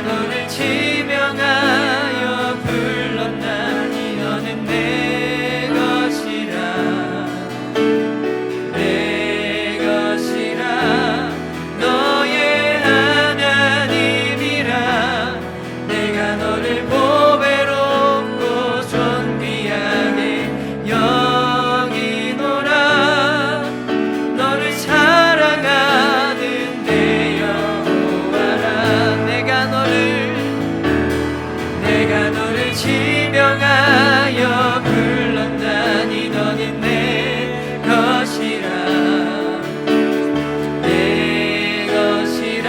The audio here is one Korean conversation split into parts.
너를 지명하여 불렀나니 너는 내 것이라 내 것이라 너의 하나님이라 내가 너를 보배롭고 존귀하게 여기노라 너를 사랑하는 내 여호와라 내가 너를 지명하여 불렀나니 너는 내 것이라 내 것이라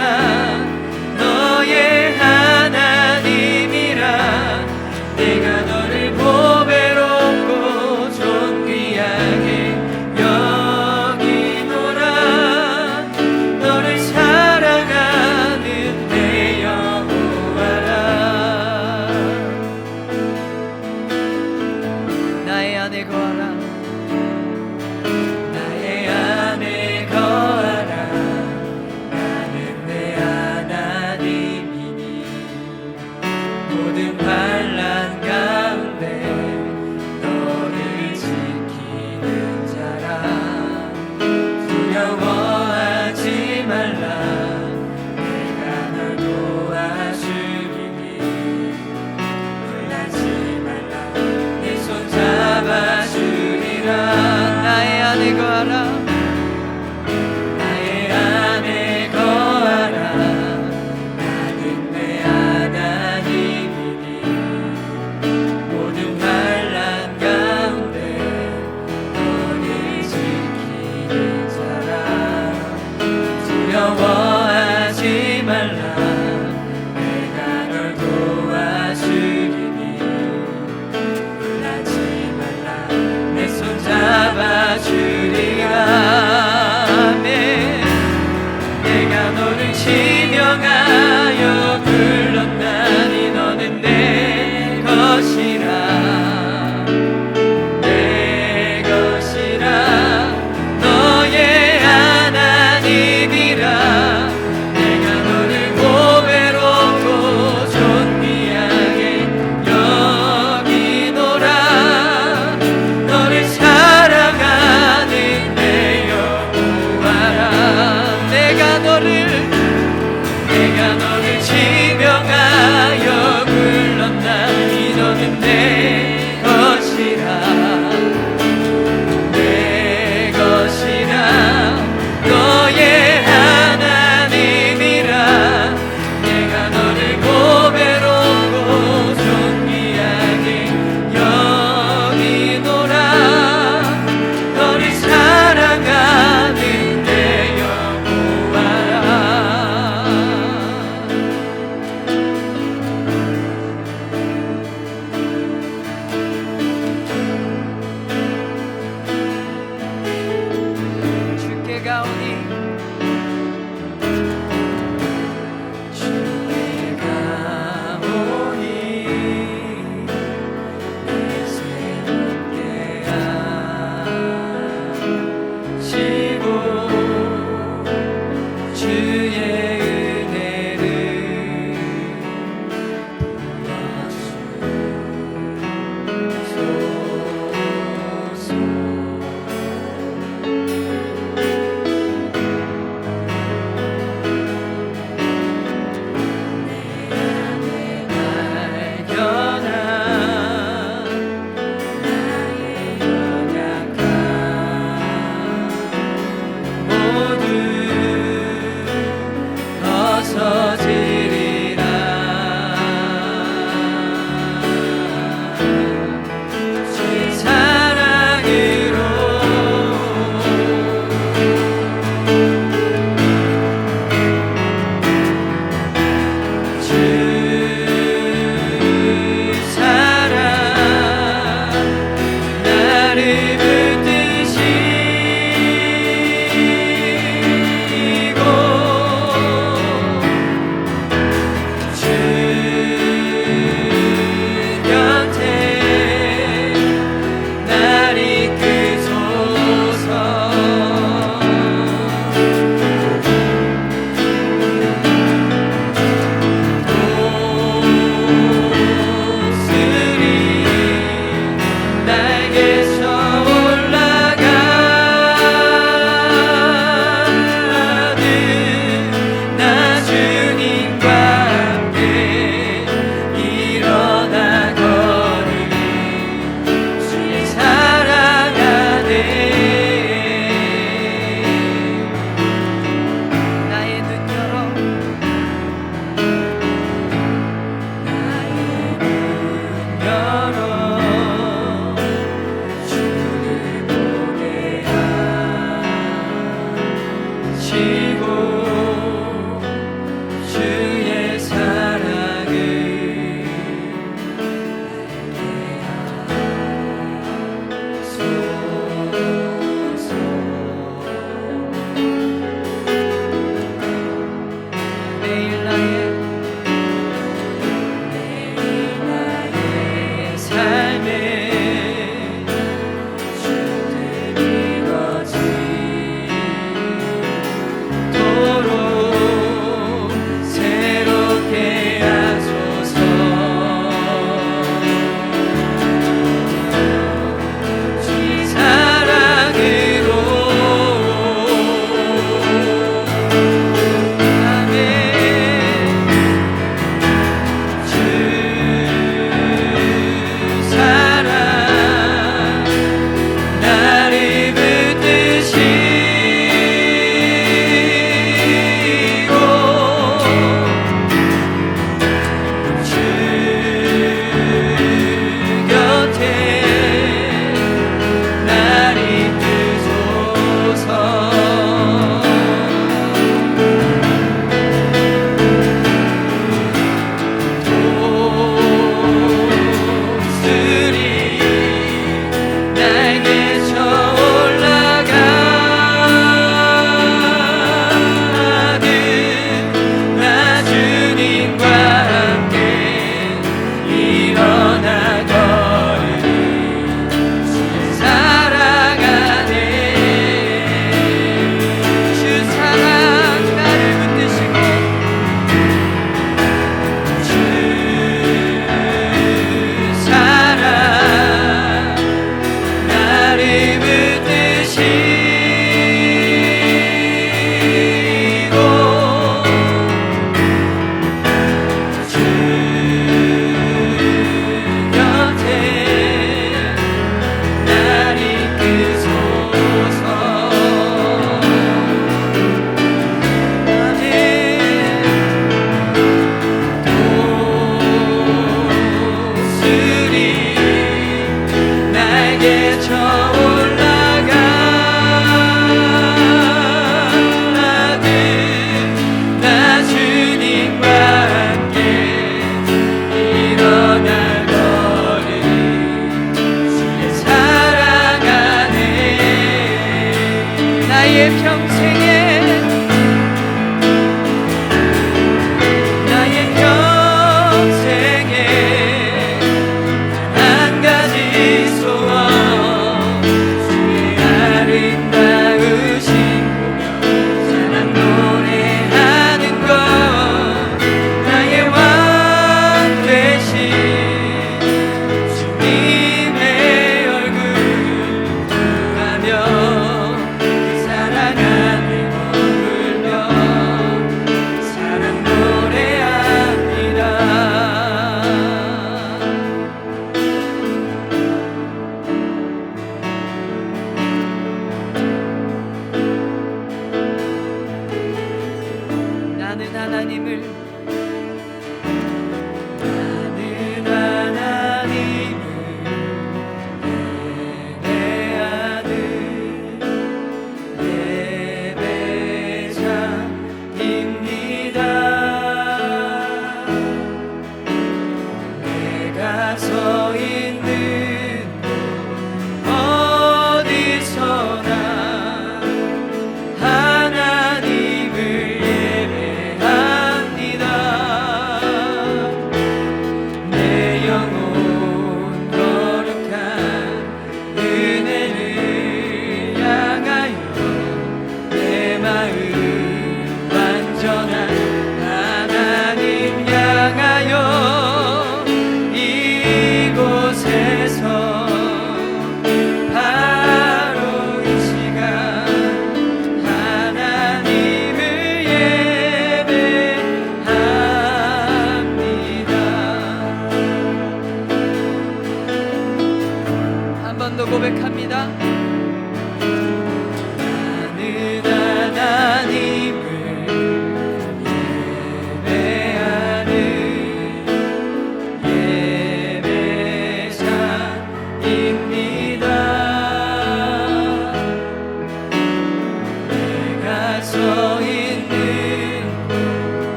너의 하나님이라 내가 너를 보배롭고 존귀하게 여기노라 너를 사랑하는 내 여호와라 나의 안에 거하라 나의 안에 거하라 나는 내 하나님이니 모든 반란 가운데 너를 지키는 자라 두려워하지 말라 내가 널 도와주리니 놀라지 말라 내 손 잡아주리라 나의 안에 거하라 나의 안에 거하라 나는 내 하나님이니 모든 반란 가운데 너를 지키는 자라 두려워하지 말라 내가 널 도와주리니 놀라지 말라 내 손 잡아주리라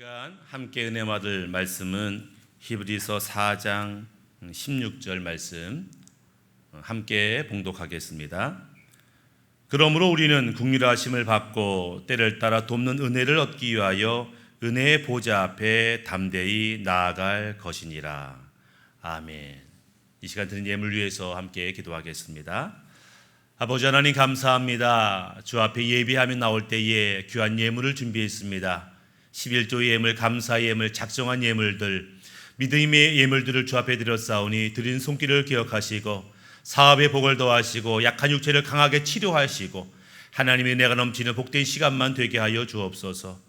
시간 함께 은혜 받을 말씀은 히브리서 4장 16절 말씀 함께 봉독하겠습니다. 그러므로 우리는 긍휼하심을 받고 때를 따라 돕는 은혜를 얻기 위하여 은혜의 보좌 앞에 담대히 나아갈 것이니라. 아멘. 이 시간 드린 예물 위해서 함께 기도하겠습니다. 아버지 하나님 감사합니다. 주 앞에 예배하며 나올 때에 귀한 예물을 준비했습니다. 11조 예물, 감사 예물, 작정한 예물들, 믿음의 예물들을 주 앞에 드렸사오니 드린 손길을 기억하시고 사업의 복을 더하시고 약한 육체를 강하게 치료하시고 하나님의 은혜가 넘치는 복된 시간만 되게 하여 주옵소서.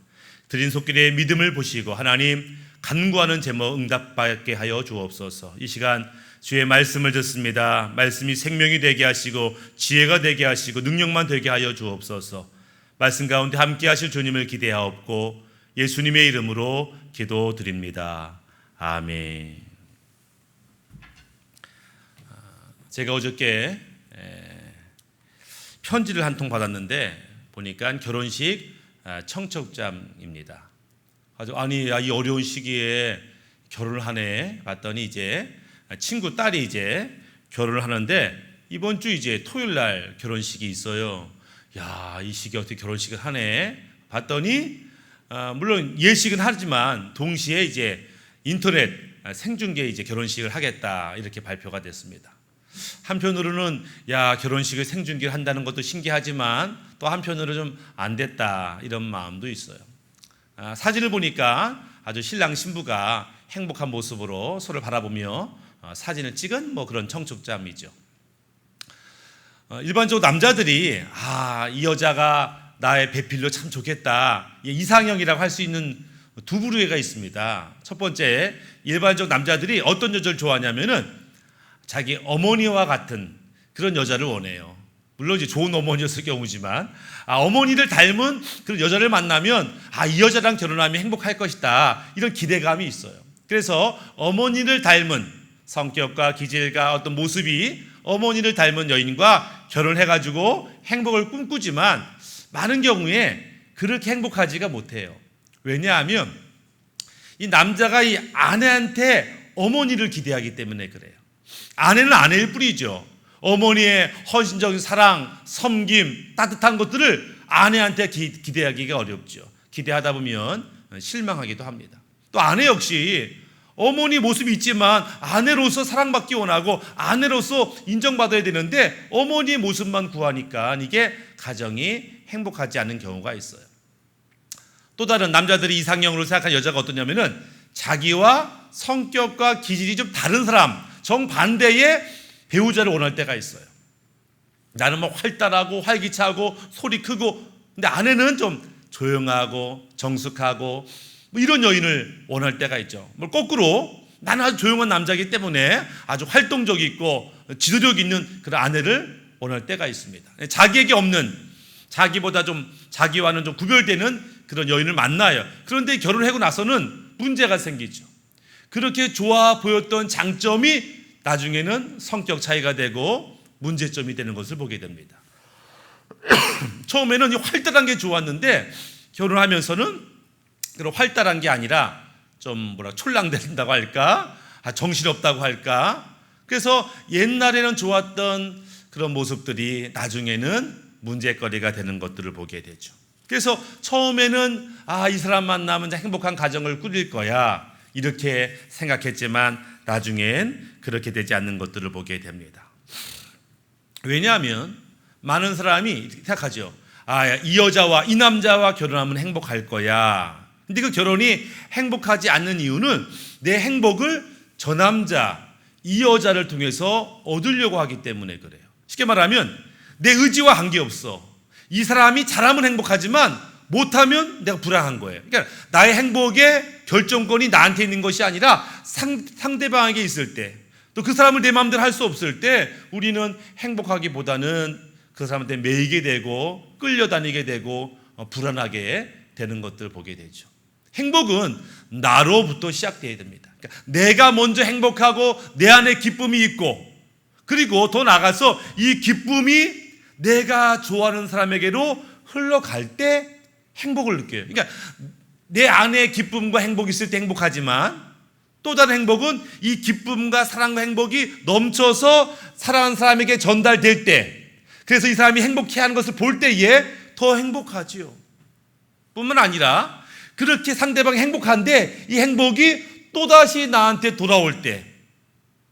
드린 손길의 믿음을 보시고 하나님 간구하는 제목 응답받게 하여 주옵소서. 이 시간 주의 말씀을 듣습니다. 말씀이 생명이 되게 하시고 지혜가 되게 하시고 능력만 되게 하여 주옵소서. 말씀 가운데 함께 하실 주님을 기대하옵고 예수님의 이름으로 기도드립니다. 아멘. 제가 어저께 편지를 한 통 받았는데 보니까 결혼식 청첩장입니다. 아니 이 어려운 시기에 결혼을 하네 봤더니 이제 친구 딸이 이제 결혼을 하는데 이번 주 이제 토요일 날 결혼식이 있어요. 야, 이 시기에 어떻게 결혼식을 하네 봤더니 물론 예식은 하지만 동시에 이제 인터넷 생중계 이제 결혼식을 하겠다 이렇게 발표가 됐습니다. 한편으로는 야 결혼식을 생중계를 한다는 것도 신기하지만 또 한편으로 좀 안 됐다 이런 마음도 있어요. 사진을 보니까 아주 신랑 신부가 행복한 모습으로 서로를 바라보며 사진을 찍은 뭐 그런 청축장이죠. 일반적으로 남자들이 이 여자가 나의 배필로 참 좋겠다 이상형이라고 할 수 있는 두 부류가 있습니다. 첫 번째, 일반적 남자들이 어떤 여자를 좋아하냐면은 자기 어머니와 같은 그런 여자를 원해요. 물론 이제 좋은 어머니였을 경우지만 어머니를 닮은 그런 여자를 만나면 이 여자랑 결혼하면 행복할 것이다 이런 기대감이 있어요. 그래서 어머니를 닮은 성격과 기질과 어떤 모습이 어머니를 닮은 여인과 결혼해가지고 행복을 꿈꾸지만 많은 경우에 그렇게 행복하지가 못해요. 왜냐하면 이 남자가 이 아내한테 어머니를 기대하기 때문에 그래요. 아내는 아내일 뿐이죠. 어머니의 헌신적인 사랑, 섬김, 따뜻한 것들을 아내한테 기대하기가 어렵죠. 기대하다 보면 실망하기도 합니다. 또 아내 역시 어머니 모습이 있지만 아내로서 사랑받기 원하고 아내로서 인정받아야 되는데 어머니의 모습만 구하니까 이게 가정이 행복하지 않은 경우가 있어요. 또 다른 남자들이 이상형으로 생각하는 여자가 어떠냐면은 자기와 성격과 기질이 좀 다른 사람, 정반대의 배우자를 원할 때가 있어요. 나는 뭐 활달하고 활기차고 소리 크고 근데 아내는 좀 조용하고 정숙하고 뭐 이런 여인을 원할 때가 있죠. 뭐 거꾸로 나는 아주 조용한 남자이기 때문에 아주 활동적이 있고 지도력 있는 그런 아내를 원할 때가 있습니다. 자기에게 없는 자기보다 좀 자기와는 좀 구별되는 그런 여인을 만나요. 그런데 결혼하고 나서는 문제가 생기죠. 그렇게 좋아 보였던 장점이 나중에는 성격 차이가 되고 문제점이 되는 것을 보게 됩니다. 처음에는 활달한 게 좋았는데 결혼하면서는 그런 활달한 게 아니라 좀 촐랑댄다고 할까? 정신없다고 할까? 그래서 옛날에는 좋았던 그런 모습들이 나중에는 문제거리가 되는 것들을 보게 되죠. 그래서 처음에는 이 사람 만나면 행복한 가정을 꾸릴 거야 이렇게 생각했지만 나중엔 그렇게 되지 않는 것들을 보게 됩니다. 왜냐하면 많은 사람이 생각하죠. 이 여자와 이 남자와 결혼하면 행복할 거야. 근데 그 결혼이 행복하지 않는 이유는 내 행복을 저 남자, 이 여자를 통해서 얻으려고 하기 때문에 그래요. 쉽게 말하면 내 의지와 관계없어. 이 사람이 잘하면 행복하지만 못하면 내가 불안한 거예요. 그러니까 나의 행복의 결정권이 나한테 있는 것이 아니라 상대방에게 있을 때, 또 그 사람을 내 마음대로 할 수 없을 때 우리는 행복하기보다는 그 사람한테 매이게 되고 끌려다니게 되고 불안하게 되는 것들을 보게 되죠. 행복은 나로부터 시작되어야 됩니다. 그러니까 내가 먼저 행복하고 내 안에 기쁨이 있고 그리고 더 나아가서 이 기쁨이 내가 좋아하는 사람에게로 흘러갈 때 행복을 느껴요. 그러니까 내 안에 기쁨과 행복이 있을 때 행복하지만 또 다른 행복은 이 기쁨과 사랑과 행복이 넘쳐서 사랑하는 사람에게 전달될 때, 그래서 이 사람이 행복해하는 것을 볼 때에 더 행복하지요. 뿐만 아니라 그렇게 상대방이 행복한데 이 행복이 또다시 나한테 돌아올 때,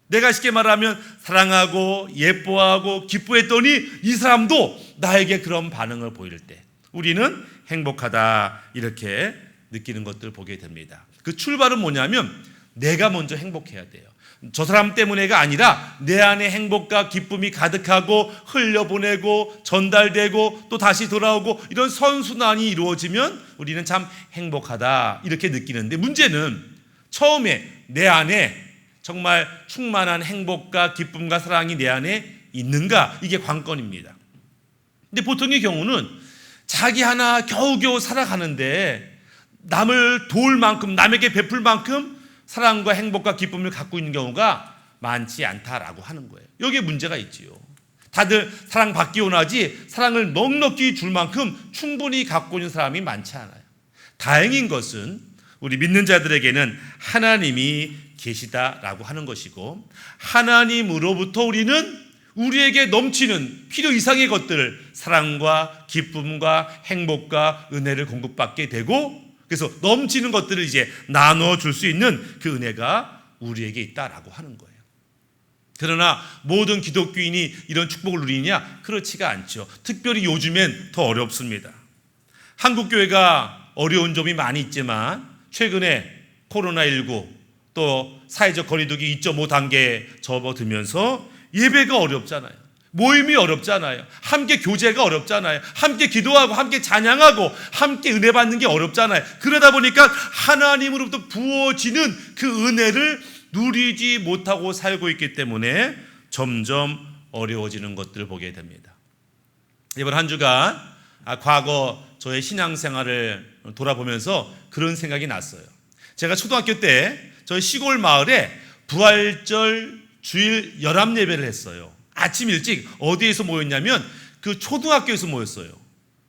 내가 쉽게 말하면 사랑하고 예뻐하고 기뻐했더니 이 사람도 나에게 그런 반응을 보일 때 우리는 행복하다 이렇게 느끼는 것들을 보게 됩니다. 그 출발은 뭐냐면 내가 먼저 행복해야 돼요. 저 사람 때문에가 아니라 내 안에 행복과 기쁨이 가득하고 흘려보내고 전달되고 또 다시 돌아오고 이런 선순환이 이루어지면 우리는 참 행복하다 이렇게 느끼는데, 문제는 처음에 내 안에 정말 충만한 행복과 기쁨과 사랑이 내 안에 있는가, 이게 관건입니다. 근데 보통의 경우는 자기 하나 겨우겨우 살아가는데 남을 도울 만큼, 남에게 베풀 만큼 사랑과 행복과 기쁨을 갖고 있는 경우가 많지 않다라고 하는 거예요. 여기에 문제가 있지요. 다들 사랑받기 원하지 사랑을 넉넉히 줄 만큼 충분히 갖고 있는 사람이 많지 않아요. 다행인 것은 우리 믿는 자들에게는 하나님이 계시다라고 하는 것이고, 하나님으로부터 우리는 우리에게 넘치는 필요 이상의 것들을, 사랑과 기쁨과 행복과 은혜를 공급받게 되고, 그래서 넘치는 것들을 이제 나눠 줄 수 있는 그 은혜가 우리에게 있다라고 하는 거예요. 그러나 모든 기독교인이 이런 축복을 누리냐? 그렇지가 않죠. 특별히 요즘엔 더 어렵습니다. 한국 교회가 어려운 점이 많이 있지만 최근에 코로나19 또 사회적 거리두기 2.5 단계에 접어들면서 예배가 어렵잖아요. 모임이 어렵잖아요. 함께 교제가 어렵잖아요. 함께 기도하고 함께 찬양하고 함께 은혜 받는 게 어렵잖아요. 그러다 보니까 하나님으로부터 부어지는 그 은혜를 누리지 못하고 살고 있기 때문에 점점 어려워지는 것들을 보게 됩니다. 이번 한 주간 과거 저의 신앙생활을 돌아보면서 그런 생각이 났어요. 제가 초등학교 때 저희 시골 마을에 부활절 주일 열합 예배를 했어요. 아침 일찍 어디에서 모였냐면 그 초등학교에서 모였어요.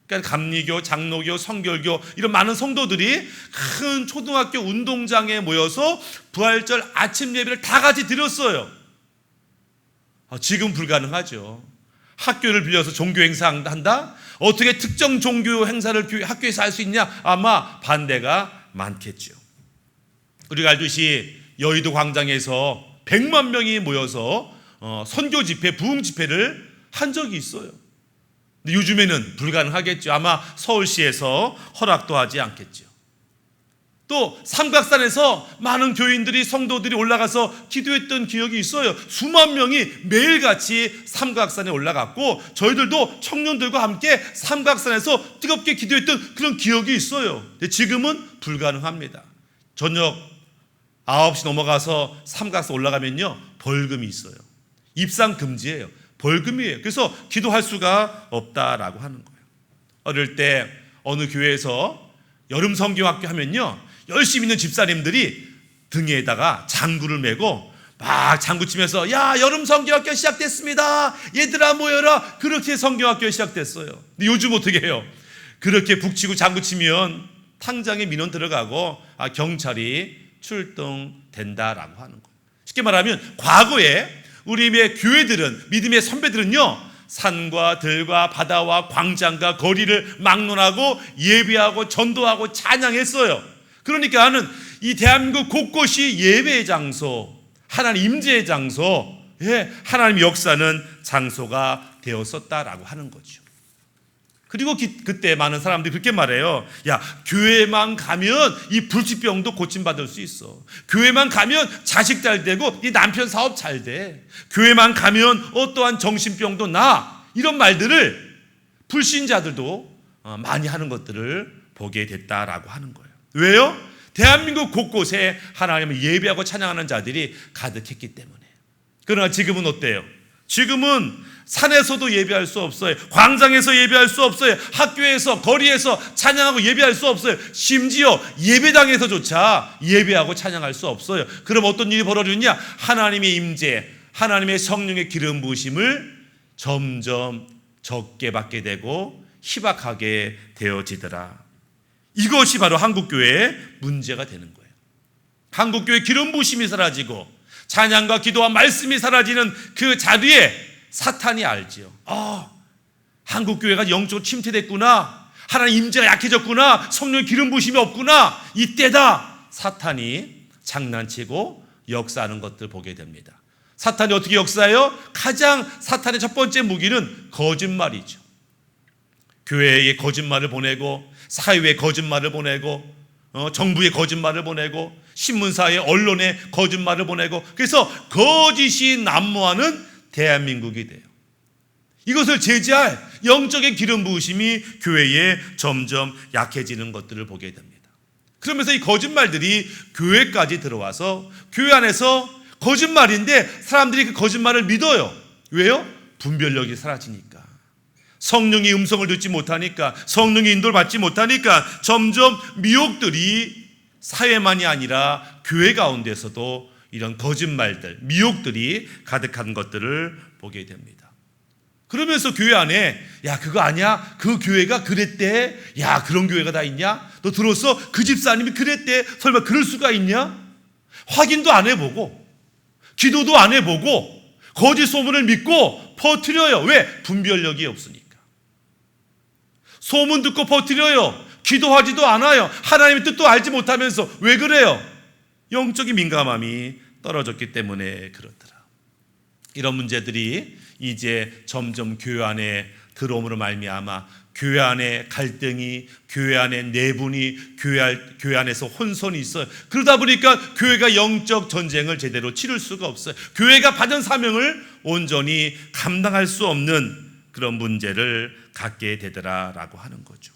그러니까 감리교, 장로교, 성결교 이런 많은 성도들이 큰 초등학교 운동장에 모여서 부활절 아침 예배를 다 같이 드렸어요. 지금 불가능하죠. 학교를 빌려서 종교 행사 한다? 어떻게 특정 종교 행사를 학교에서 할 수 있냐? 아마 반대가 많겠죠. 우리가 알듯이 여의도 광장에서 100만 명이 모여서 선교 집회, 부흥 집회를 한 적이 있어요. 근데 요즘에는 불가능하겠죠. 아마 서울시에서 허락도 하지 않겠죠. 또 삼각산에서 많은 교인들이 성도들이 올라가서 기도했던 기억이 있어요. 수만 명이 매일같이 삼각산에 올라갔고 저희들도 청년들과 함께 삼각산에서 뜨겁게 기도했던 그런 기억이 있어요. 근데 지금은 불가능합니다. 저녁 9시 넘어가서 삼각산 올라가면요 벌금이 있어요. 입상 금지예요. 벌금이에요. 그래서 기도할 수가 없다라고 하는 거예요. 어릴 때 어느 교회에서 여름 성경학교 하면요 열심히 있는 집사님들이 등에다가 장구를 메고 막 장구 치면서 야 여름 성경학교 시작됐습니다. 얘들아 모여라. 그렇게 성경학교가 시작됐어요. 근데 요즘 어떻게 해요? 그렇게 북치고 장구 치면 탕장에 민원 들어가고 경찰이 출동된다라고 하는 거예요. 쉽게 말하면 과거에 우리의 교회들은 믿음의 선배들은요 산과 들과 바다와 광장과 거리를 막론하고 예배하고 전도하고 찬양했어요. 그러니까 하는 이 대한민국 곳곳이 예배의 장소, 하나님 임재의 장소, 하나님 역사는 장소가 되었었다라고 하는 거죠. 그리고 그때 많은 사람들이 그렇게 말해요. 야, 교회만 가면 이 불치병도 고침받을 수 있어. 교회만 가면 자식 잘 되고 이 남편 사업 잘 돼. 교회만 가면 어떠한 정신병도 나. 이런 말들을 불신자들도 많이 하는 것들을 보게 됐다라고 하는 거예요. 왜요? 대한민국 곳곳에 하나님을 예배하고 찬양하는 자들이 가득했기 때문에. 그러나 지금은 어때요? 지금은 산에서도 예배할 수 없어요. 광장에서 예배할 수 없어요. 학교에서 거리에서 찬양하고 예배할 수 없어요. 심지어 예배당에서조차 예배하고 찬양할 수 없어요. 그럼 어떤 일이 벌어지느냐? 하나님의 임재, 하나님의 성령의 기름 부으심을 점점 적게 받게 되고 희박하게 되어지더라. 이것이 바로 한국교회의 문제가 되는 거예요. 한국교회 기름 부으심이 사라지고 찬양과 기도와 말씀이 사라지는 그 자리에 사탄이 알지요. 한국교회가 영적으로 침체됐구나. 하나님 임재가 약해졌구나. 성령의 기름 부으심이 없구나. 이때다. 사탄이 장난치고 역사하는 것들 보게 됩니다. 사탄이 어떻게 역사해요? 가장 사탄의 첫 번째 무기는 거짓말이죠. 교회에 거짓말을 보내고 사회에 거짓말을 보내고 정부에 거짓말을 보내고 신문사에 언론에 거짓말을 보내고 그래서 거짓이 난무하는 대한민국이 돼요. 이것을 제지할 영적인 기름 부으심이 교회에 점점 약해지는 것들을 보게 됩니다. 그러면서 이 거짓말들이 교회까지 들어와서 교회 안에서 거짓말인데 사람들이 그 거짓말을 믿어요. 왜요? 분별력이 사라지니까. 성령의 음성을 듣지 못하니까, 성령의 인도를 받지 못하니까 점점 미혹들이 사회만이 아니라 교회 가운데서도 이런 거짓말들, 미혹들이 가득한 것들을 보게 됩니다. 그러면서 교회 안에 야 그거 아니야? 그 교회가 그랬대. 야 그런 교회가 다 있냐? 너 들었어? 그 집사님이 그랬대. 설마 그럴 수가 있냐? 확인도 안 해보고 기도도 안 해보고 거짓 소문을 믿고 퍼뜨려요. 왜? 분별력이 없으니까. 소문 듣고 퍼뜨려요. 기도하지도 않아요. 하나님의 뜻도 알지 못하면서 왜 그래요? 영적인 민감함이 떨어졌기 때문에 그렇더라. 이런 문제들이 이제 점점 교회 안에 들어옴으로 말미암아 교회 안에 갈등이, 교회 안에 내분이, 교회 안에서 혼선이 있어요. 그러다 보니까 교회가 영적 전쟁을 제대로 치를 수가 없어요. 교회가 받은 사명을 온전히 감당할 수 없는 그런 문제를 갖게 되더라라고 하는 거죠.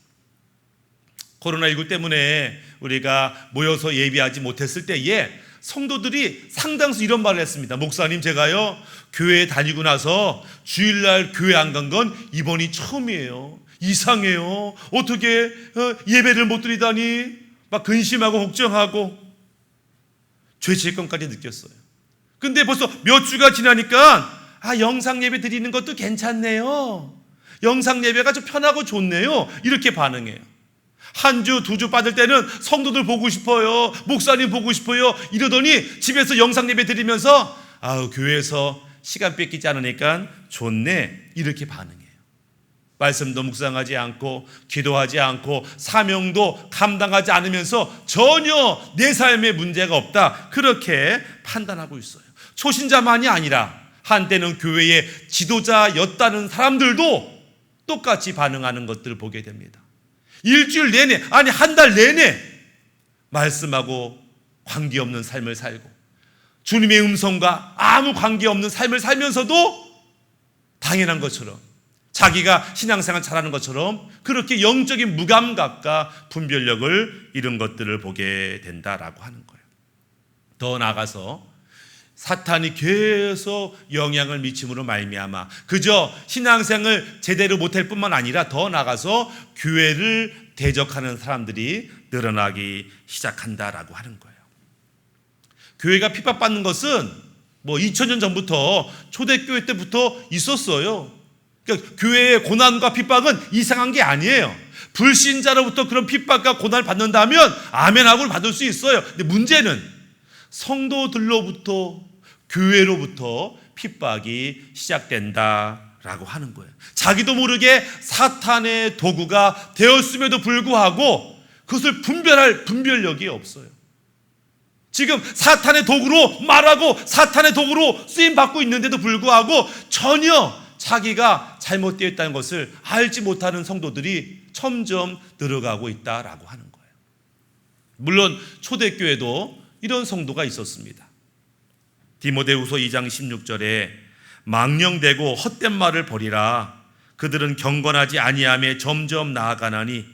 코로나19 때문에 우리가 모여서 예배하지 못했을 때에 성도들이 상당수 이런 말을 했습니다. 목사님, 제가요 교회 다니고 나서 주일날 교회 안 간 건 이번이 처음이에요. 이상해요. 어떻게 예배를 못 드리다니 막 근심하고 걱정하고 죄책감까지 느꼈어요. 근데 벌써 몇 주가 지나니까 영상 예배 드리는 것도 괜찮네요. 영상 예배가 좀 편하고 좋네요. 이렇게 반응해요. 한 주, 두 주 빠질 때는 성도들 보고 싶어요. 목사님 보고 싶어요. 이러더니 집에서 영상 예배 드리면서 교회에서 시간 뺏기지 않으니까 좋네. 이렇게 반응해요. 말씀도 묵상하지 않고 기도하지 않고 사명도 감당하지 않으면서 전혀 내 삶에 문제가 없다. 그렇게 판단하고 있어요. 초신자만이 아니라 한때는 교회의 지도자였다는 사람들도 똑같이 반응하는 것들을 보게 됩니다. 일주일 내내, 한 달 내내 말씀하고 관계없는 삶을 살고 주님의 음성과 아무 관계없는 삶을 살면서도 당연한 것처럼 자기가 신앙생활 잘하는 것처럼 그렇게 영적인 무감각과 분별력을 잃은 것들을 보게 된다라고 하는 거예요. 더 나아가서 사탄이 계속 영향을 미침으로 말미암아 그저 신앙생활을 제대로 못할 뿐만 아니라 더 나아가서 교회를 대적하는 사람들이 늘어나기 시작한다라고 하는 거예요. 교회가 핍박받는 것은 2000년 전부터 초대교회 때부터 있었어요. 그러니까 교회의 고난과 핍박은 이상한 게 아니에요. 불신자로부터 그런 핍박과 고난을 받는다면 아멘하고 받을 수 있어요. 근데 문제는 성도들로부터 교회로부터 핍박이 시작된다라고 하는 거예요. 자기도 모르게 사탄의 도구가 되었음에도 불구하고 그것을 분별할 분별력이 없어요. 지금 사탄의 도구로 말하고 사탄의 도구로 쓰임받고 있는데도 불구하고 전혀 자기가 잘못되어 있다는 것을 알지 못하는 성도들이 점점 늘어가고 있다라고 하는 거예요. 물론 초대교회도 이런 성도가 있었습니다. 디모데후서 2장 16절에 망령되고 헛된 말을 버리라. 그들은 경건하지 아니함에 점점 나아가나니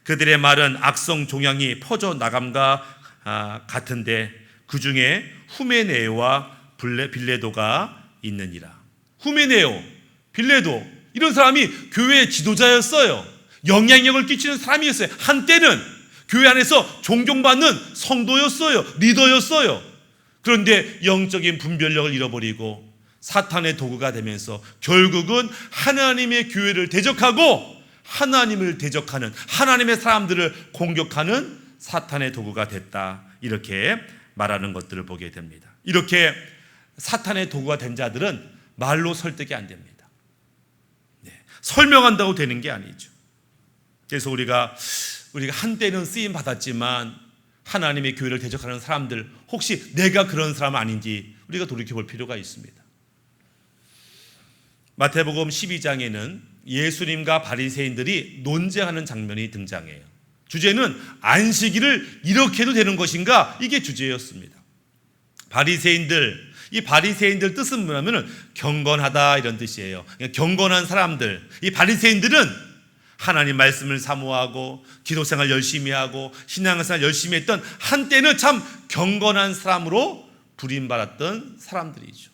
그들의 말은 악성 종양이 퍼져 나감과 같은데 그 중에 후메네오와 빌레도가 있느니라. 후메네오, 빌레도 이런 사람이 교회의 지도자였어요. 영향력을 끼치는 사람이었어요. 한때는 교회 안에서 존경받는 성도였어요. 리더였어요. 그런데 영적인 분별력을 잃어버리고 사탄의 도구가 되면서 결국은 하나님의 교회를 대적하고 하나님을 대적하는 하나님의 사람들을 공격하는 사탄의 도구가 됐다. 이렇게 말하는 것들을 보게 됩니다. 이렇게 사탄의 도구가 된 자들은 말로 설득이 안 됩니다. 설명한다고 되는 게 아니죠. 그래서 우리가 한때는 쓰임 받았지만 하나님의 교회를 대적하는 사람들 혹시 내가 그런 사람 아닌지 우리가 돌이켜볼 필요가 있습니다. 마태복음 12장에는 예수님과 바리새인들이 논쟁하는 장면이 등장해요. 주제는 안식일을 이렇게 해도 되는 것인가? 이게 주제였습니다. 이 바리새인들 뜻은 뭐냐면 경건하다 이런 뜻이에요. 경건한 사람들. 이 바리새인들은 하나님 말씀을 사모하고 기도생활 열심히 하고 신앙생활 열심히 했던 한때는 참 경건한 사람으로 부림받았던 사람들이죠.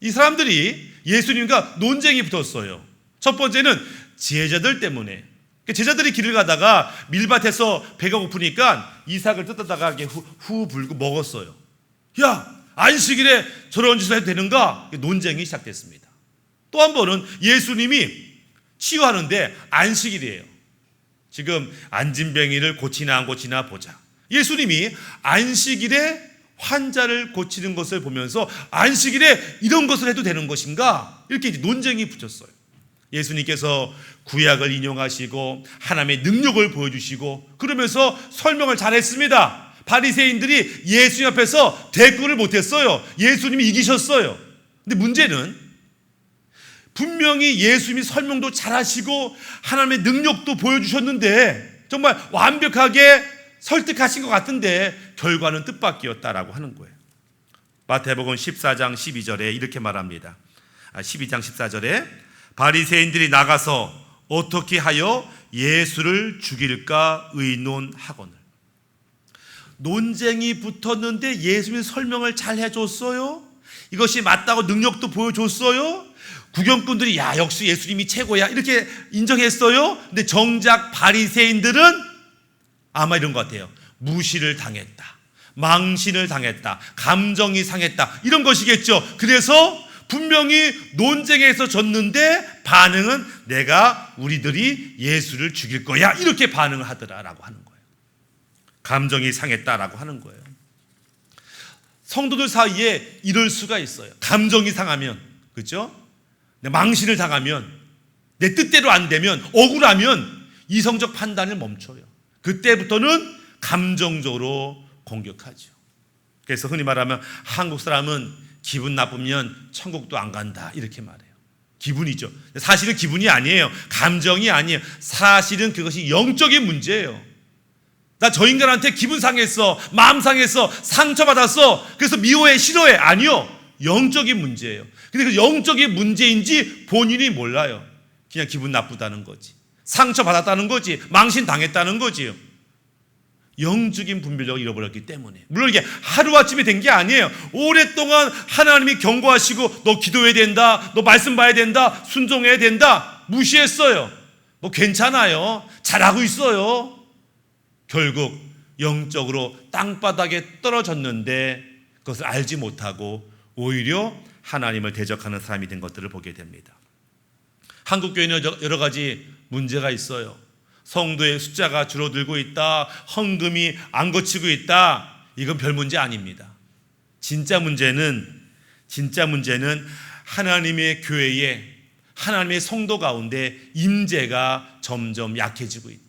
이 사람들이 예수님과 논쟁이 붙었어요. 첫 번째는 제자들 때문에. 제자들이 길을 가다가 밀밭에서 배가 고프니까 이삭을 뜯다가 후 불고 먹었어요. 야, 안식일에 저런 짓을 해도 되는가? 논쟁이 시작됐습니다. 또 한 번은 예수님이 치유하는데 안식일이에요. 지금 안진뱅이를 고치나 안 고치나 보자. 예수님이 안식일에 환자를 고치는 것을 보면서 안식일에 이런 것을 해도 되는 것인가? 이렇게 논쟁이 붙었어요. 예수님께서 구약을 인용하시고 하나님의 능력을 보여주시고 그러면서 설명을 잘했습니다. 바리새인들이 예수님 앞에서 대꾸를 못했어요. 예수님이 이기셨어요. 근데 문제는 분명히 예수님이 설명도 잘하시고 하나님의 능력도 보여주셨는데 정말 완벽하게 설득하신 것 같은데 결과는 뜻밖이었다라고 하는 거예요. 마태복음 14장 12절에 이렇게 말합니다. 12장 14절에 바리새인들이 나가서 어떻게 하여 예수를 죽일까 의논하거늘. 논쟁이 붙었는데 예수님이 설명을 잘 해줬어요. 이것이 맞다고 능력도 보여줬어요. 구경꾼들이 야 역시 예수님이 최고야 이렇게 인정했어요. 근데 정작 바리새인들은 아마 이런 것 같아요. 무시를 당했다, 망신을 당했다, 감정이 상했다 이런 것이겠죠. 그래서 분명히 논쟁에서 졌는데 반응은 내가 우리들이 예수를 죽일 거야 이렇게 반응을 하더라라고 하는 거예요. 감정이 상했다라고 하는 거예요. 성도들 사이에 이럴 수가 있어요. 감정이 상하면, 그렇죠? 망신을 당하면, 내 뜻대로 안 되면, 억울하면 이성적 판단을 멈춰요. 그때부터는 감정적으로 공격하죠. 그래서 흔히 말하면 한국 사람은 기분 나쁘면 천국도 안 간다 이렇게 말해요. 기분이죠. 사실은 기분이 아니에요. 감정이 아니에요. 사실은 그것이 영적인 문제예요. 나 저 인간한테 기분 상했어, 마음 상했어, 상처받았어, 그래서 미워해, 싫어해. 아니요, 영적인 문제예요. 근데 그 영적인 문제인지 본인이 몰라요. 그냥 기분 나쁘다는 거지, 상처받았다는 거지, 망신당했다는 거지요. 영적인 분별력을 잃어버렸기 때문에. 물론 이게 하루아침에 된 게 아니에요. 오랫동안 하나님이 경고하시고 너 기도해야 된다, 너 말씀 봐야 된다, 순종해야 된다 무시했어요. 뭐 괜찮아요, 잘하고 있어요. 결국 영적으로 땅바닥에 떨어졌는데 그것을 알지 못하고 오히려 하나님을 대적하는 사람이 된 것들을 보게 됩니다. 한국 교회는 여러 가지 문제가 있어요. 성도의 숫자가 줄어들고 있다, 헌금이 안 거치고 있다, 이건 별 문제 아닙니다. 진짜 문제는 하나님의 교회에, 하나님의 성도 가운데 임재가 점점 약해지고 있다.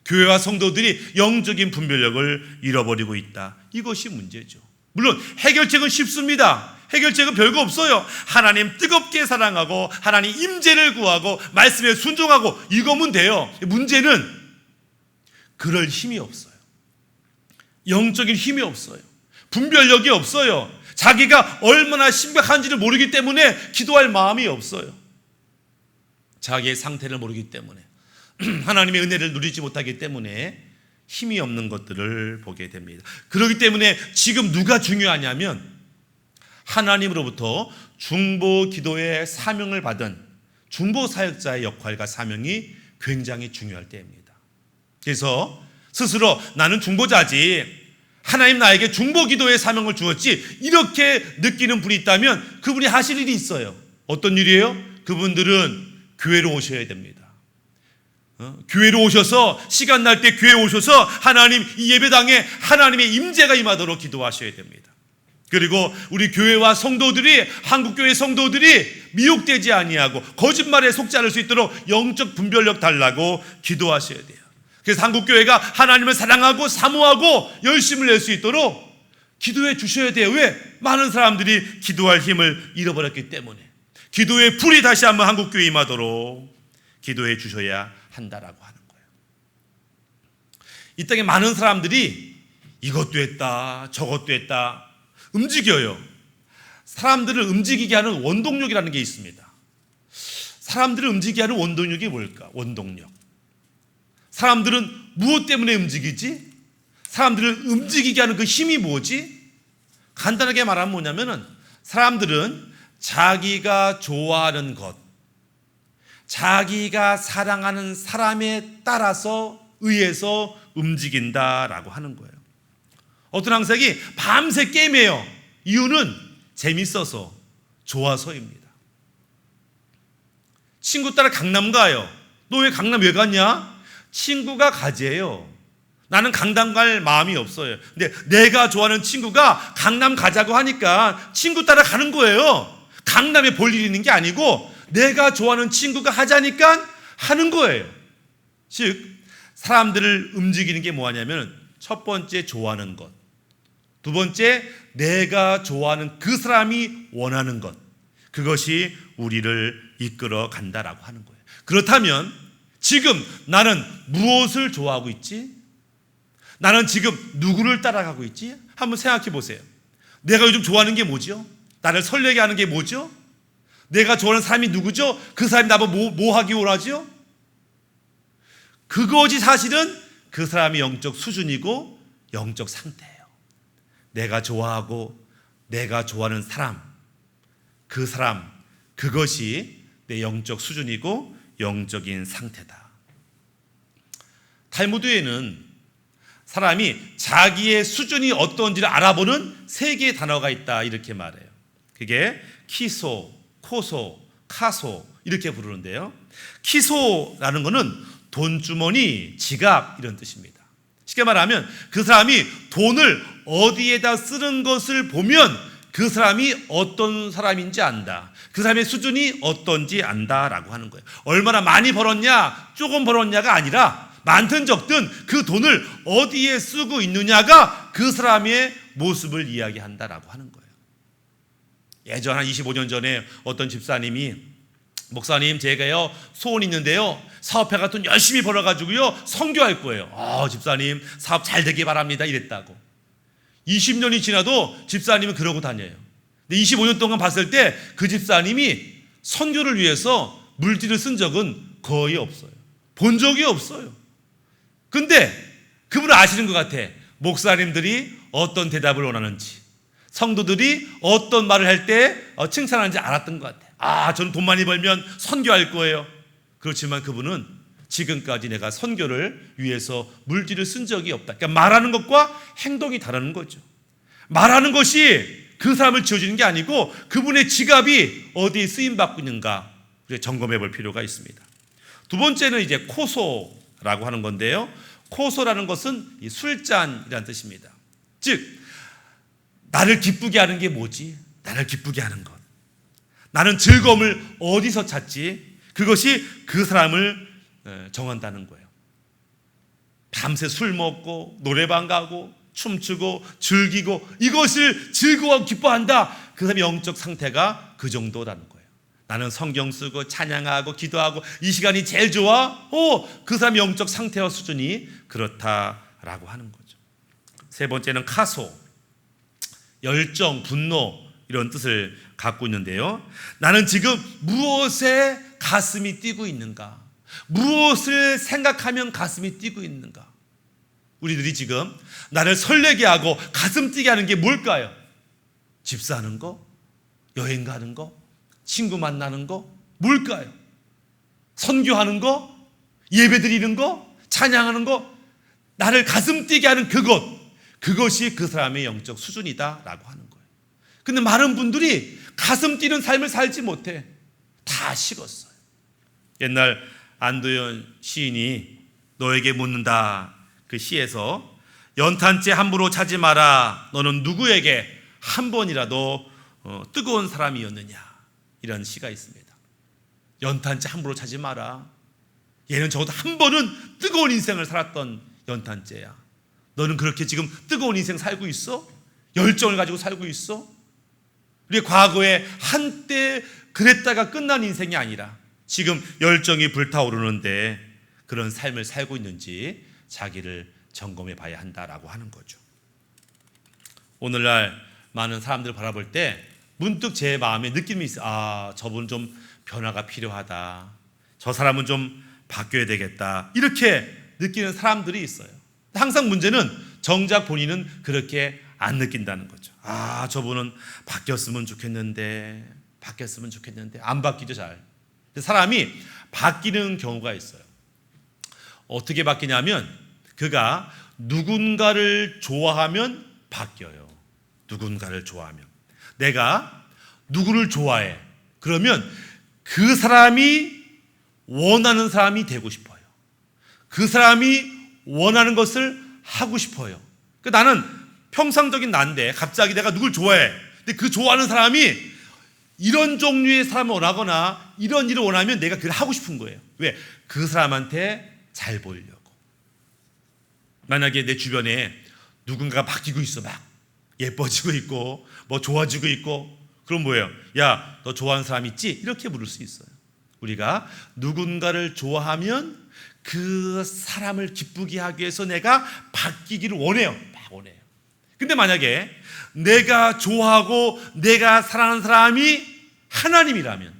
교회와 성도들이 영적인 분별력을 잃어버리고 있다. 이것이 문제죠. 물론 해결책은 쉽습니다. 해결책은 별거 없어요. 하나님 뜨겁게 사랑하고 하나님 임재를 구하고 말씀에 순종하고 이거면 돼요. 문제는 그럴 힘이 없어요. 영적인 힘이 없어요. 분별력이 없어요. 자기가 얼마나 심각한지를 모르기 때문에 기도할 마음이 없어요. 자기의 상태를 모르기 때문에, 하나님의 은혜를 누리지 못하기 때문에 힘이 없는 것들을 보게 됩니다. 그렇기 때문에 지금 누가 중요하냐면 하나님으로부터 중보 기도의 사명을 받은 중보 사역자의 역할과 사명이 굉장히 중요할 때입니다. 그래서 스스로 나는 중보자지, 하나님 나에게 중보 기도의 사명을 주었지, 이렇게 느끼는 분이 있다면 그분이 하실 일이 있어요. 어떤 일이에요? 그분들은 교회로 오셔야 됩니다. 교회로 오셔서 시간 날 때 교회에 오셔서 하나님 이 예배당에 하나님의 임재가 임하도록 기도하셔야 됩니다. 그리고 우리 교회와 성도들이, 한국교회 성도들이 미혹되지 아니하고 거짓말에 속지 않을 수 있도록 영적 분별력 달라고 기도하셔야 돼요. 그래서 한국교회가 하나님을 사랑하고 사모하고 열심을 낼 수 있도록 기도해 주셔야 돼요. 왜? 많은 사람들이 기도할 힘을 잃어버렸기 때문에. 기도의 불이 다시 한번 한국교회에 임하도록 기도해 주셔야 한다라고 하는 거예요. 이 땅에 많은 사람들이 이것도 했다, 저것도 했다, 움직여요. 사람들을 움직이게 하는 원동력이라는 게 있습니다. 사람들을 움직이게 하는 원동력이 뭘까? 원동력. 사람들은 무엇 때문에 움직이지? 사람들을 움직이게 하는 그 힘이 뭐지? 간단하게 말하면 뭐냐면은 사람들은 자기가 좋아하는 것, 자기가 사랑하는 사람에 따라서 의해서 움직인다라고 하는 거예요. 어떤 학생이 밤새 게임해요. 이유는 재밌어서, 좋아서입니다. 친구 따라 강남 가요. 너 왜 강남 왜 갔냐? 친구가 가재요. 나는 강남 갈 마음이 없어요. 근데 내가 좋아하는 친구가 강남 가자고 하니까 친구 따라 가는 거예요. 강남에 볼 일 있는 게 아니고 내가 좋아하는 친구가 하자니까 하는 거예요. 즉 사람들을 움직이는 게 뭐냐면 첫 번째 좋아하는 것, 두 번째 내가 좋아하는 그 사람이 원하는 것, 그것이 우리를 이끌어 간다라고 하는 거예요. 그렇다면 지금 나는 무엇을 좋아하고 있지? 나는 지금 누구를 따라가고 있지? 한번 생각해 보세요. 내가 요즘 좋아하는 게 뭐죠? 나를 설레게 하는 게 뭐죠? 내가 좋아하는 사람이 누구죠? 그 사람이 나보고 뭐 하기 원하죠? 그것이 사실은 그 사람의 영적 수준이고 영적 상태예요. 내가 좋아하고 내가 좋아하는 사람, 그 사람, 그것이 내 영적 수준이고 영적인 상태다. 탈무드에는 사람이 자기의 수준이 어떤지를 알아보는 세 개의 단어가 있다 이렇게 말해요. 그게 키소, 코소, 카소 이렇게 부르는데요. 키소라는 것은 돈주머니, 지갑 이런 뜻입니다. 쉽게 말하면 그 사람이 돈을 어디에다 쓰는 것을 보면 그 사람이 어떤 사람인지 안다. 그 사람의 수준이 어떤지 안다라고 하는 거예요. 얼마나 많이 벌었냐, 조금 벌었냐가 아니라 많든 적든 그 돈을 어디에 쓰고 있느냐가 그 사람의 모습을 이야기한다라고 하는 거예요. 예전 한 25년 전에 어떤 집사님이 목사님 제가요 소원이 있는데요 사업회가 돈 열심히 벌어가지고요 선교할 거예요. 집사님 사업 잘 되길 바랍니다 이랬다고. 20년이 지나도 집사님은 그러고 다녀요. 근데 25년 동안 봤을 때 그 집사님이 선교를 위해서 물질을 쓴 적은 거의 없어요. 본 적이 없어요. 근데 그분은 아시는 것 같아. 목사님들이 어떤 대답을 원하는지, 성도들이 어떤 말을 할 때 칭찬하는지 알았던 것 같아. 저는 돈 많이 벌면 선교할 거예요. 그렇지만 그분은 지금까지 내가 선교를 위해서 물질을 쓴 적이 없다. 그러니까 말하는 것과 행동이 다르는 거죠. 말하는 것이 그 사람을 지어주는 게 아니고 그분의 지갑이 어디에 쓰임받고 있는가 우리가 점검해 볼 필요가 있습니다. 두 번째는 이제 코소라고 하는 건데요. 코소라는 것은 이 술잔이라는 뜻입니다. 즉 나를 기쁘게 하는 게 뭐지? 나를 기쁘게 하는 것. 나는 즐거움을 어디서 찾지? 그것이 그 사람을 정한다는 거예요. 밤새 술 먹고 노래방 가고 춤추고 즐기고 이것을 즐거워하고 기뻐한다. 그 사람의 영적 상태가 그 정도라는 거예요. 나는 성경 쓰고 찬양하고 기도하고 이 시간이 제일 좋아. 그 사람의 영적 상태와 수준이 그렇다라고 하는 거죠. 세 번째는 카소, 열정, 분노 이런 뜻을 갖고 있는데요. 나는 지금 무엇에 가슴이 뛰고 있는가? 무엇을 생각하면 가슴이 뛰고 있는가? 우리들이 지금 나를 설레게 하고 가슴 뛰게 하는 게 뭘까요? 집 사는 거? 여행 가는 거? 친구 만나는 거? 뭘까요? 선교하는 거? 예배 드리는 거? 찬양하는 거? 나를 가슴 뛰게 하는 그것이 그 사람의 영적 수준이다라고 하는 거예요. 근데 많은 분들이 가슴 뛰는 삶을 살지 못해. 다 식었어요. 옛날 안도현 시인이 너에게 묻는다 그 시에서 연탄재 함부로 차지 마라. 너는 누구에게 한 번이라도 뜨거운 사람이었느냐 이런 시가 있습니다. 연탄재 함부로 차지 마라. 얘는 적어도 한 번은 뜨거운 인생을 살았던 연탄재야. 너는 그렇게 지금 뜨거운 인생 살고 있어? 열정을 가지고 살고 있어? 우리 과거에 한때 그랬다가 끝난 인생이 아니라 지금 열정이 불타오르는데 그런 삶을 살고 있는지 자기를 점검해 봐야 한다라고 하는 거죠. 오늘날 많은 사람들을 바라볼 때 문득 제 마음에 느낌이 있어요. 저분 좀 변화가 필요하다. 저 사람은 좀 바뀌어야 되겠다. 이렇게 느끼는 사람들이 있어요. 항상 문제는 정작 본인은 그렇게 안 느낀다는 거죠. 저분은 바뀌었으면 좋겠는데 안 바뀌죠 잘. 사람이 바뀌는 경우가 있어요. 어떻게 바뀌냐면 그가 누군가를 좋아하면 바뀌어요. 누군가를 좋아하면. 내가 누구를 좋아해. 그러면 그 사람이 원하는 사람이 되고 싶어요. 그 사람이 원하는 것을 하고 싶어요. 나는 평상적인 난데 갑자기 내가 누굴 좋아해. 근데 그 좋아하는 사람이 이런 종류의 사람을 원하거나 이런 일을 원하면 내가 그걸 하고 싶은 거예요. 왜? 그 사람한테 잘 보이려고. 만약에 내 주변에 누군가가 바뀌고 있어, 막 예뻐지고 있고 뭐 좋아지고 있고, 그럼 뭐예요? 야, 너 좋아하는 사람 있지? 이렇게 물을 수 있어요. 우리가 누군가를 좋아하면 그 사람을 기쁘게 하기 위해서 내가 바뀌기를 원해요. 막 원해요. 근데 만약에 내가 좋아하고 내가 사랑하는 사람이 하나님이라면,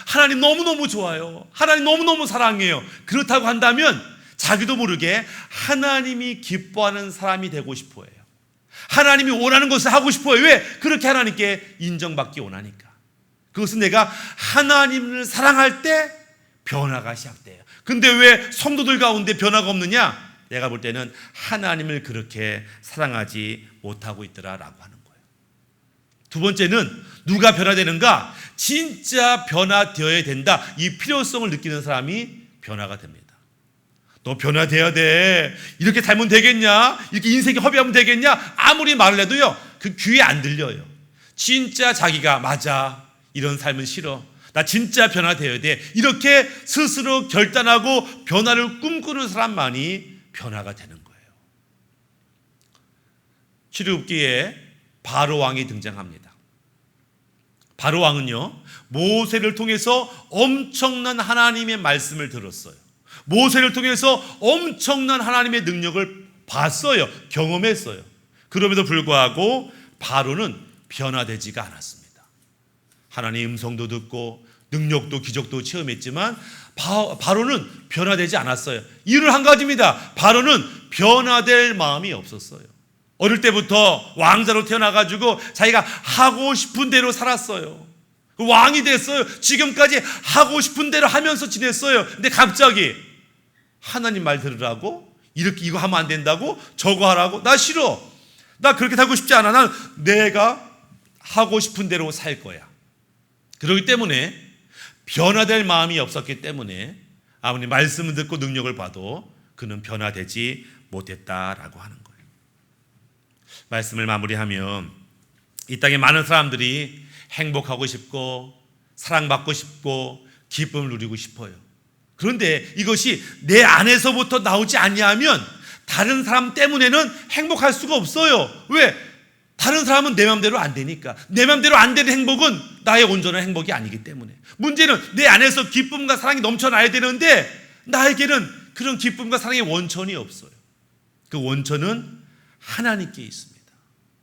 하나님 너무너무 좋아요, 하나님 너무너무 사랑해요, 그렇다고 한다면 자기도 모르게 하나님이 기뻐하는 사람이 되고 싶어해요. 하나님이 원하는 것을 하고 싶어요. 왜? 그렇게 하나님께 인정받기 원하니까. 그것은 내가 하나님을 사랑할 때 변화가 시작돼요. 근데 왜 성도들 가운데 변화가 없느냐? 내가 볼 때는 하나님을 그렇게 사랑하지 못하고 있더라라고 하는 거예요. 두 번째는 누가 변화되는가? 진짜 변화되어야 된다, 이 필요성을 느끼는 사람이 변화가 됩니다. 너 변화돼야 돼, 이렇게 살면 되겠냐, 이렇게 인생이 허비하면 되겠냐, 아무리 말을 해도요 그 귀에 안 들려요. 진짜 자기가 맞아, 이런 삶은 싫어, 나 진짜 변화되어야 돼, 이렇게 스스로 결단하고 변화를 꿈꾸는 사람만이 변화가 되는 거예요. 출애굽기에 바로 왕이 등장합니다. 바로 왕은요 모세를 통해서 엄청난 하나님의 말씀을 들었어요. 모세를 통해서 엄청난 하나님의 능력을 봤어요. 경험했어요. 그럼에도 불구하고 바로는 변화되지가 않았습니다. 하나님의 음성도 듣고 능력도 기적도 체험했지만 바로는 변화되지 않았어요. 이유는 한 가지입니다. 바로는 변화될 마음이 없었어요. 어릴 때부터 왕자로 태어나가지고 자기가 하고 싶은 대로 살았어요. 왕이 됐어요. 지금까지 하고 싶은 대로 하면서 지냈어요. 근데 갑자기 하나님 말 들으라고, 이렇게 이거 하면 안 된다고, 저거 하라고, 나 싫어, 나 그렇게 살고 싶지 않아, 난 내가 하고 싶은 대로 살 거야. 그렇기 때문에 변화될 마음이 없었기 때문에 아무리 말씀을 듣고 능력을 봐도 그는 변화되지 못했다라고 하는 거예요. 말씀을 마무리하면 이 땅에 많은 사람들이 행복하고 싶고 사랑받고 싶고 기쁨을 누리고 싶어요. 그런데 이것이 내 안에서부터 나오지 아니하면 다른 사람 때문에는 행복할 수가 없어요. 왜? 다른 사람은 내 맘대로 안 되니까. 내 맘대로 안 되는 행복은 나의 온전한 행복이 아니기 때문에. 문제는 내 안에서 기쁨과 사랑이 넘쳐나야 되는데 나에게는 그런 기쁨과 사랑의 원천이 없어요. 그 원천은 하나님께 있습니다.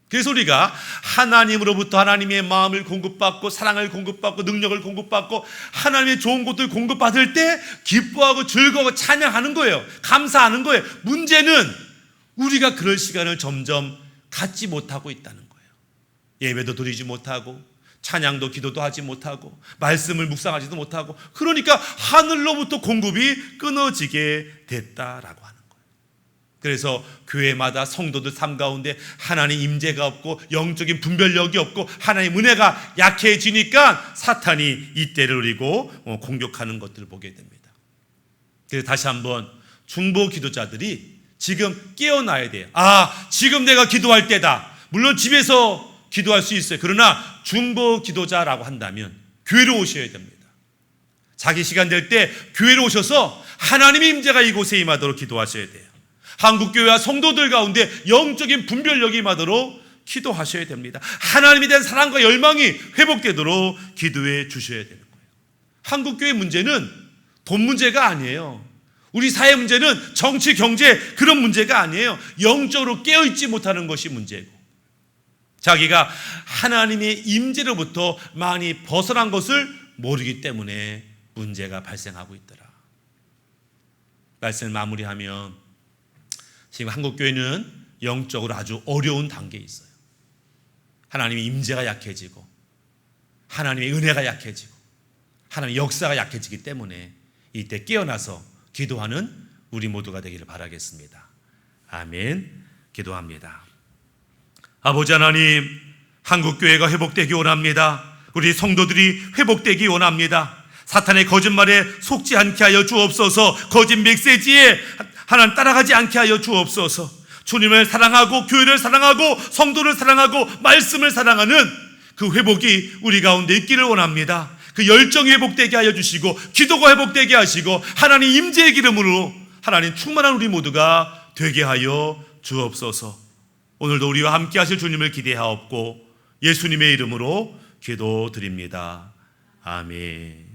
그래서 우리가 하나님으로부터 하나님의 마음을 공급받고 사랑을 공급받고 능력을 공급받고 하나님의 좋은 것들 공급받을 때 기뻐하고 즐거워 찬양하는 거예요. 감사하는 거예요. 문제는 우리가 그럴 시간을 점점 갖지 못하고 있다는 거예요. 예배도 드리지 못하고 찬양도 기도도 하지 못하고 말씀을 묵상하지도 못하고, 그러니까 하늘로부터 공급이 끊어지게 됐다라고 하는 거예요. 그래서 교회마다 성도들 삶 가운데 하나님 임재가 없고 영적인 분별력이 없고 하나님 은혜가 약해지니까 사탄이 이때를 노리고 공격하는 것들을 보게 됩니다. 그래서 다시 한번 중보 기도자들이 지금 깨어나야 돼요. 아, 지금 내가 기도할 때다. 물론 집에서 기도할 수 있어요. 그러나 중보 기도자라고 한다면 교회로 오셔야 됩니다. 자기 시간 될 때 교회로 오셔서 하나님의 임재가 이곳에 임하도록 기도하셔야 돼요. 한국교회와 성도들 가운데 영적인 분별력이 임하도록 기도하셔야 됩니다. 하나님에 대한 사랑과 열망이 회복되도록 기도해 주셔야 되는 거예요. 한국교회 문제는 돈 문제가 아니에요. 우리 사회 문제는 정치, 경제 그런 문제가 아니에요. 영적으로 깨어있지 못하는 것이 문제고, 자기가 하나님의 임재로부터 많이 벗어난 것을 모르기 때문에 문제가 발생하고 있더라. 말씀을 마무리하면 지금 한국교회는 영적으로 아주 어려운 단계에 있어요. 하나님의 임재가 약해지고 하나님의 은혜가 약해지고 하나님의 역사가 약해지기 때문에 이때 깨어나서 기도하는 우리 모두가 되기를 바라겠습니다. 아멘. 기도합니다. 아버지 하나님, 한국교회가 회복되기 원합니다. 우리 성도들이 회복되기 원합니다. 사탄의 거짓말에 속지 않게 하여 주옵소서. 거짓 메시지에 하나님 따라가지 않게 하여 주옵소서. 주님을 사랑하고 교회를 사랑하고 성도를 사랑하고 말씀을 사랑하는 그 회복이 우리 가운데 있기를 원합니다. 그 열정이 회복되게 하여 주시고 기도가 회복되게 하시고 하나님 임재의 기름으로 하나님 충만한 우리 모두가 되게 하여 주옵소서. 오늘도 우리와 함께 하실 주님을 기대하옵고 예수님의 이름으로 기도드립니다. 아멘.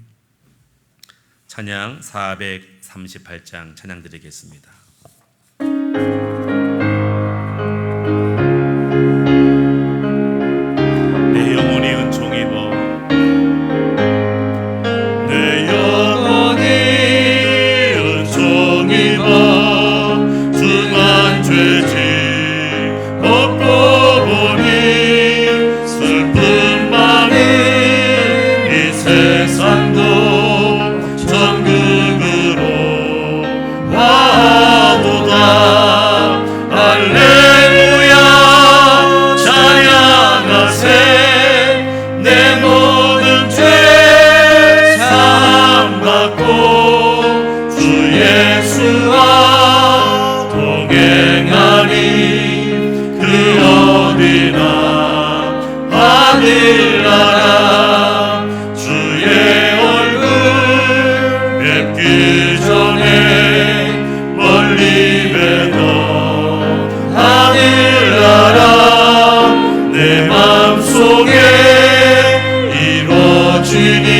찬양 438장 찬양 드리겠습니다. 내 영혼이 은총 입어 내 영혼이 은총 입어 중한 죄짐 벗고 보니 슬픔 많은 이 세상도 천국으로 와도다. 할렐루야 찬양하세. 내 모든 죄 사함받고 주 예수와 동행하니 그 어디나 하늘나라 주의 얼굴 뵙기 전에 멀리 뵈던 하늘나라 내 맘속에 이루어지니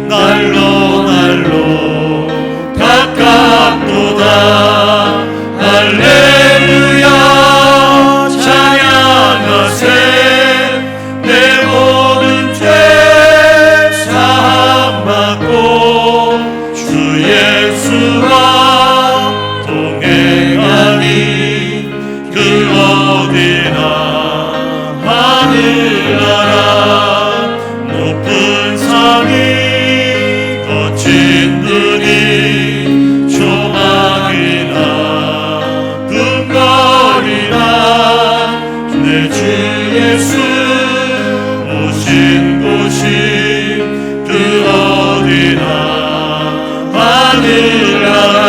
날로 날로 가깝도다. 할렐루야 찬양하세. 내 모든 죄 사함받고 주 예수와 동행하니 그 어디나 하늘나라 높은 산이 거친 들이 조망이나 금거리나 내 주 예수 오신 곳이 그 어디나 하늘나라.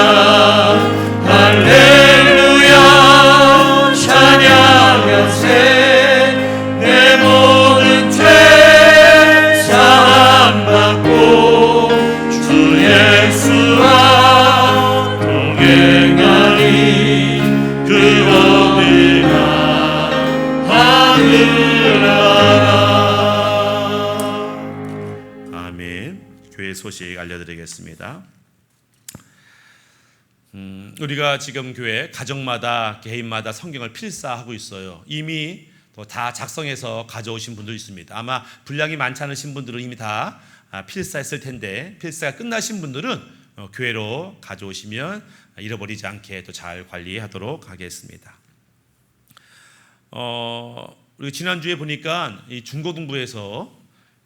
할렐루야 찬양하세. 내 모든 죄 사함받고 주 예수와 동행하니 그 어디나 하늘나라. 아멘. 교회 소식 알려드리겠습니다. 우리가 지금 교회 가정마다 개인마다 성경을 필사하고 있어요. 이미 또 다 작성해서 가져오신 분도 있습니다. 아마 분량이 많지 않으신 분들은 이미 다 필사했을 텐데 필사가 끝나신 분들은 교회로 가져오시면 잃어버리지 않게 또 잘 관리하도록 하겠습니다. 우리 지난주에 보니까 이 중고등부에서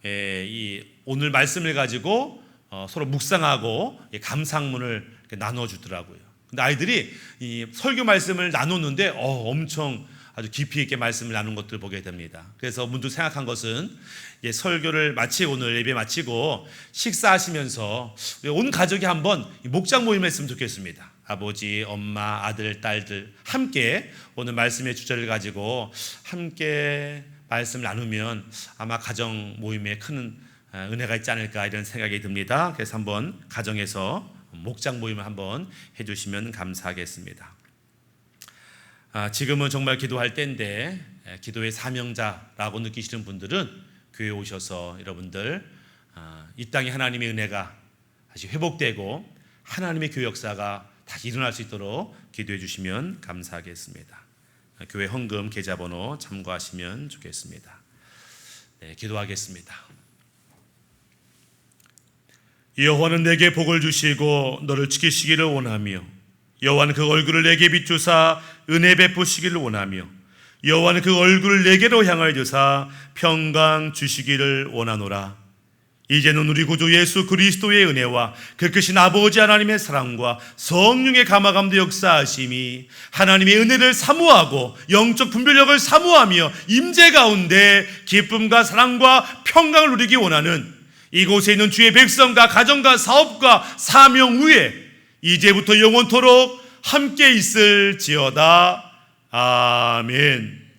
이 오늘 말씀을 가지고 서로 묵상하고 감상문을 나눠주더라고요. 근데 아이들이 이 설교 말씀을 나눴는데 엄청 아주 깊이 있게 말씀을 나눈 것들을 보게 됩니다. 그래서 문득 생각한 것은 설교를 마치고 오늘 예배 마치고 식사하시면서 온 가족이 한번 목장 모임을 했으면 좋겠습니다. 아버지, 엄마, 아들, 딸들 함께 오늘 말씀의 주제를 가지고 함께 말씀을 나누면 아마 가정 모임에 큰 은혜가 있지 않을까 이런 생각이 듭니다. 그래서 한번 가정에서 목장 모임을 한번 해주시면 감사하겠습니다. 지금은 정말 기도할 때인데 기도의 사명자라고 느끼시는 분들은 교회에 오셔서 여러분들 이 땅에 하나님의 은혜가 다시 회복되고 하나님의 교회 역사가 다시 일어날 수 있도록 기도해 주시면 감사하겠습니다. 교회 헌금 계좌번호 참고하시면 좋겠습니다. 네, 기도하겠습니다. 여호와는 내게 복을 주시고 너를 지키시기를 원하며 여호와는 그 얼굴을 내게 비추사 은혜 베푸시기를 원하며 여호와는 그 얼굴을 내게로 향하여 주사 평강 주시기를 원하노라. 이제는 우리 구주 예수 그리스도의 은혜와 그 크신 아버지 하나님의 사랑과 성령의 감화감도 역사하심이 하나님의 은혜를 사모하고 영적 분별력을 사모하며 임재 가운데 기쁨과 사랑과 평강을 누리기 원하는 이곳에 있는 주의 백성과 가정과 사업과 사명 위에 이제부터 영원토록 함께 있을지어다. 아멘.